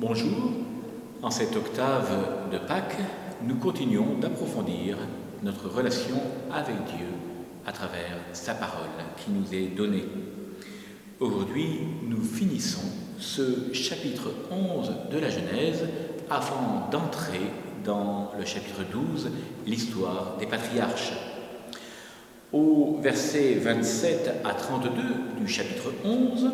Bonjour, en cette octave de Pâques, nous continuons d'approfondir notre relation avec Dieu à travers sa parole qui nous est donnée. Aujourd'hui, nous finissons ce chapitre 11 de la Genèse avant d'entrer dans le chapitre 12, l'histoire des patriarches. Au verset 27 à 32 du chapitre 11,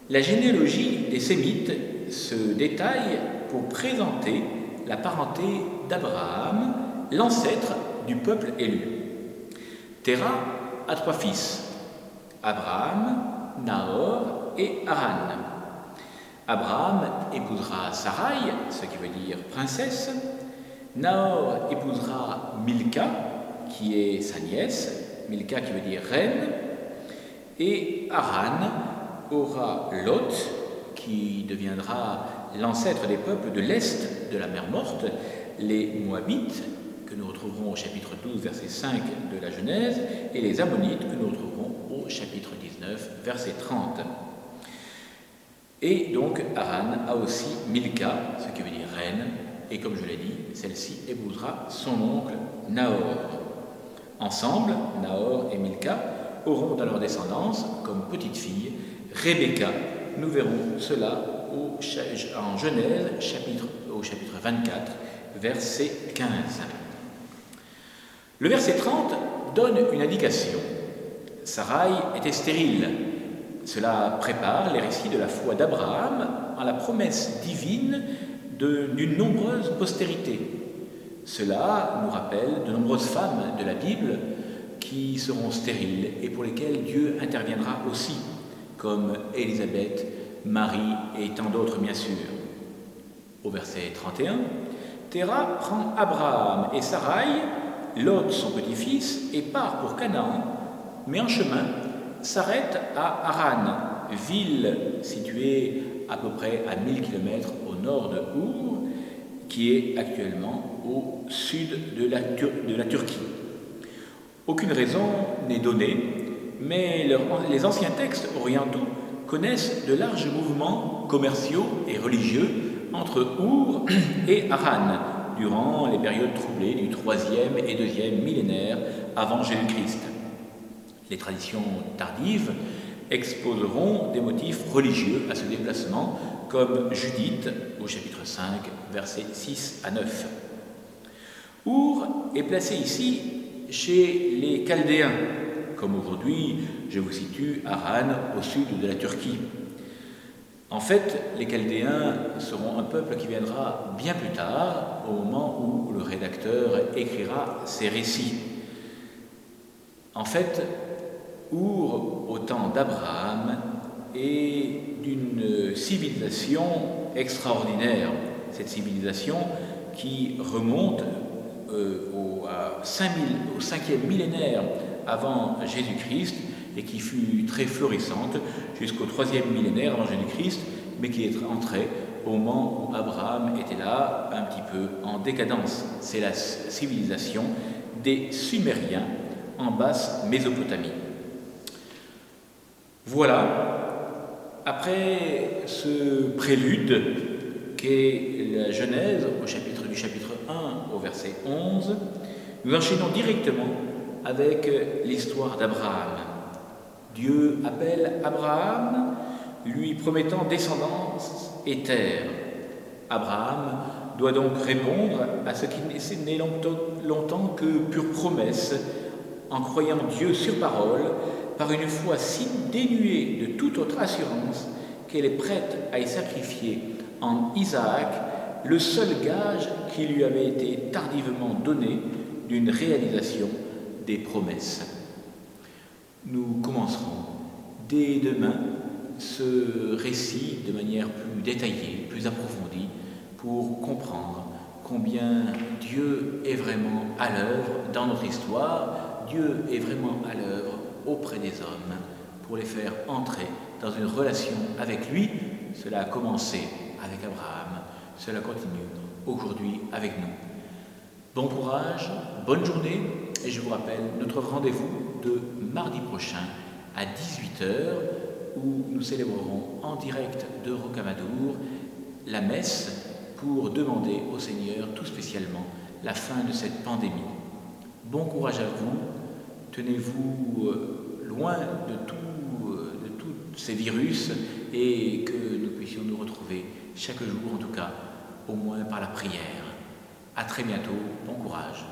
la généalogie des Sémites se détaille pour présenter la parenté d'Abraham, l'ancêtre du peuple élu. Terah a 3 fils, Abraham, Nahor et Haran. Abraham épousera Sarai, ce qui veut dire princesse. Nahor épousera Milka, qui est sa nièce, Milka qui veut dire reine. Et Haran aura Lot, qui deviendra l'ancêtre des peuples de l'Est de la mer Morte, les Moabites, que nous retrouverons au chapitre 12, verset 5 de la Genèse, et les Ammonites, que nous retrouverons au chapitre 19, verset 30. Et donc Haran a aussi Milka, ce qui veut dire reine, et comme je l'ai dit, celle-ci épousera son oncle Nahor. Ensemble, Nahor et Milka auront dans leur descendance, comme petite fille, Rebecca. Nous verrons cela en Genèse, au chapitre 24, verset 15. Le verset 30 donne une indication. Sarai était stérile. Cela prépare les récits de la foi d'Abraham en la promesse divine d'une nombreuse postérité. Cela nous rappelle de nombreuses femmes de la Bible qui seront stériles et pour lesquelles Dieu interviendra aussi, comme Élisabeth, Marie et tant d'autres bien sûr. Au verset 31, Terah prend Abraham et Sarai, Lot son petit-fils, et part pour Canaan, mais en chemin s'arrête à Haran, ville située à peu près à 1000 km au nord de Our, qui est actuellement au sud de la Turquie. Aucune raison n'est donnée, mais les anciens textes orientaux connaissent de larges mouvements commerciaux et religieux entre Our et Haran durant les périodes troublées du 3e et 2e millénaire avant Jésus-Christ. Les traditions tardives exposeront des motifs religieux à ce déplacement, comme Judith au chapitre 5, versets 6 à 9. Our est placé ici chez les Chaldéens, comme aujourd'hui, je vous situe Haran au sud de la Turquie. En fait, les Chaldéens seront un peuple qui viendra bien plus tard, au moment où le rédacteur écrira ses récits. En fait, Our, au temps d'Abraham, est d'une civilisation extraordinaire. Cette civilisation qui remonte au 5e millénaire avant Jésus-Christ et qui fut très florissante jusqu'au 3e millénaire avant Jésus-Christ, mais qui est entrée au moment où Abraham était là, un petit peu en décadence. C'est la civilisation des Sumériens en basse Mésopotamie. Voilà, après ce prélude qu'est la Genèse du chapitre 1 au verset 11, nous enchaînons directement avec l'histoire d'Abraham. Dieu appelle Abraham, lui promettant descendance et terre. Abraham doit donc répondre à ce qui n'est longtemps que pure promesse, en croyant Dieu sur parole, par une foi si dénuée de toute autre assurance qu'elle est prête à y sacrifier en Isaac le seul gage qui lui avait été tardivement donné d'une réalisation des promesses. Nous commencerons dès demain ce récit de manière plus détaillée, plus approfondie, pour comprendre combien Dieu est vraiment à l'œuvre dans notre histoire, Dieu est vraiment à l'œuvre auprès des hommes pour les faire entrer dans une relation avec lui. Cela a commencé avec Abraham, cela continue aujourd'hui avec nous. Bon courage, bonne journée, et je vous rappelle notre rendez-vous de mardi prochain à 18h où nous célébrerons en direct de Rocamadour la messe pour demander au Seigneur tout spécialement la fin de cette pandémie. Bon courage à vous, tenez-vous loin de tous ces virus et que nous puissions nous retrouver chaque jour, en tout cas, au moins par la prière. À très bientôt, bon courage.